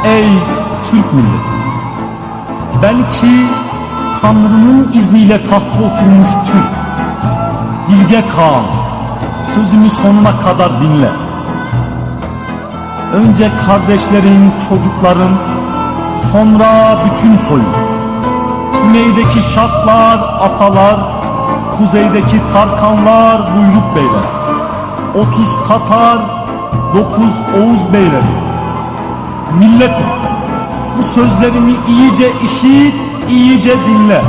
Ey Türk milleti! Belki Tanrı'nın izniyle tahta oturmuş Türk, Bilge Kağan, sözümü sonuna kadar dinle. Önce kardeşlerin, çocukların, sonra bütün soyun. Güneydeki şahlar, apalar, kuzeydeki Tarkanlar, buyruk beyler. 30 Tatar, 9 Oğuz beyleri. Milletim, bu sözlerimi iyice işit, iyice dinle.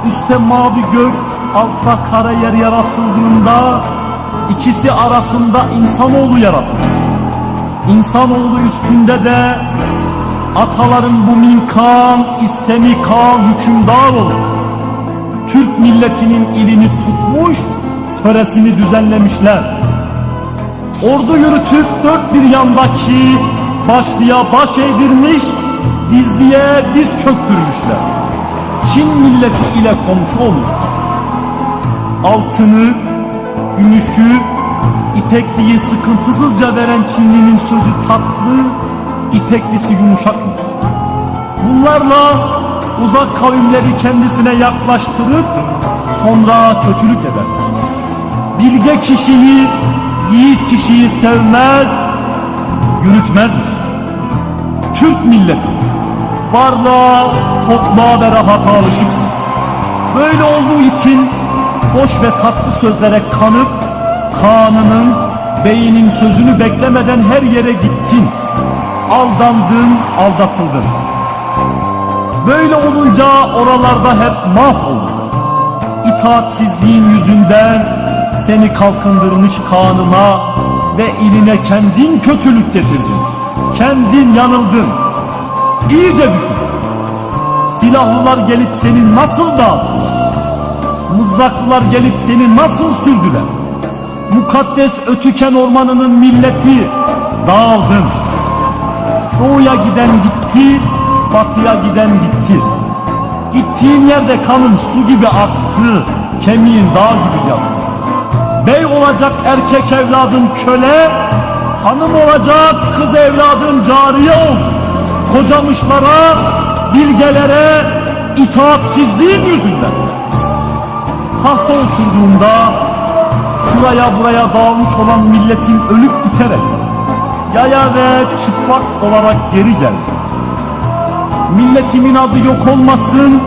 Üste mavi gök, altta kara yer yaratıldığında ikisi arasında insanoğlu yaratılır. İnsanoğlu üstünde de ataların bu minkan, istemi kan hükümdar olur. Türk milletinin ilini tutmuş, töresini düzenlemişler. Ordu yürütüp dört bir yandaki başlıya baş eğdirmiş, dizliye diz çöktürmüşler. Çin milleti ile komşu olmuş. Altını, gümüşü, ipekliği sıkıntısızca veren Çinlinin sözü tatlı, ipeklisi yumuşakmış. Bunlarla uzak kavimleri kendisine yaklaştırıp sonra kötülük eder. Bilge kişiyi, yiğit kişiyi sevmez, yürütmezmiş. Türk milleti varlığa, tokluğa ve rahata alışıksın. Böyle olduğu için boş ve tatlı sözlere kanıp Kaan'ının, beyinin sözünü beklemeden her yere gittin. Aldandın, aldatıldın. Böyle olunca oralarda hep mahvoldun. İtaatsizliğin yüzünden seni kalkındırmış Kaan'ıma ve iline kendin kötülük getirdin. Kendin yanıldın. İyice düşün. Silahlılar gelip seni nasıl dağıttılar? Mızraklılar gelip seni nasıl sürdüler? Mukaddes Ötüken ormanının milleti dağıldın. Doğuya giden gitti, batıya giden gitti. Gittiğin yerde kanın su gibi aktı, kemiğin dağ gibi yattı. Bey olacak erkek evladın köle, hanım olacak kız evladın cariye oldu. Kocamışlara, bilgelere, itaatsizliğin yüzünden. Tahta oturduğunda şuraya buraya dağılmış olan milletin ölüp biterek yaya ve çıplak olarak geri geldi. Milletimin adı yok olmasın,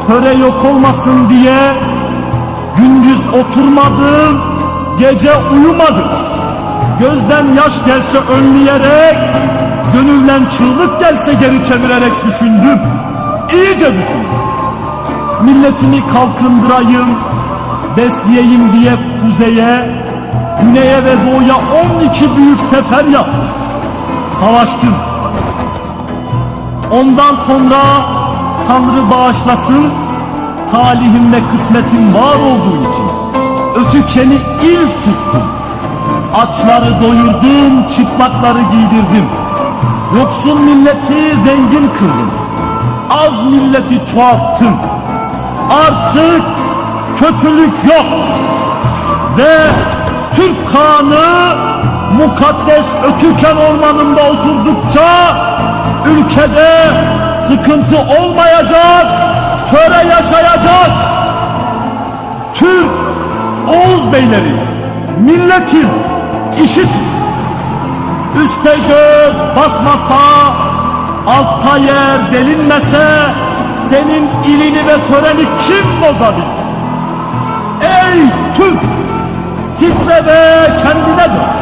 töre yok olmasın diye gündüz oturmadım, gece uyumadım. Gözden yaş gelse önleyerek, gönülden çığlık gelse geri çevirerek düşündüm. İyice düşündüm. Milletimi kalkındırayım, besleyeyim diye kuzeye, güneye ve doğuya 12 büyük sefer yaptım. Savaştım. Ondan sonra Tanrı bağışlasın, talihim ve kısmetim var olduğu için Ötüken'i ilk tuttum. Açları doyurdum, çıplakları giydirdim. Yoksul milleti zengin kıldım. Az milleti çoğalttım. Artık kötülük yok. Ve Türk Kağan'ı mukaddes Ötüken ormanında oturdukça ülkede sıkıntı olmayacak, töre yaşayacağız. Türk, Oğuz beyleri, milletim, işitin. Üste gök basmasa, altta yer delinmese, senin ilini ve töreni kim bozabilir? Ey Türk, titre ve kendine dön.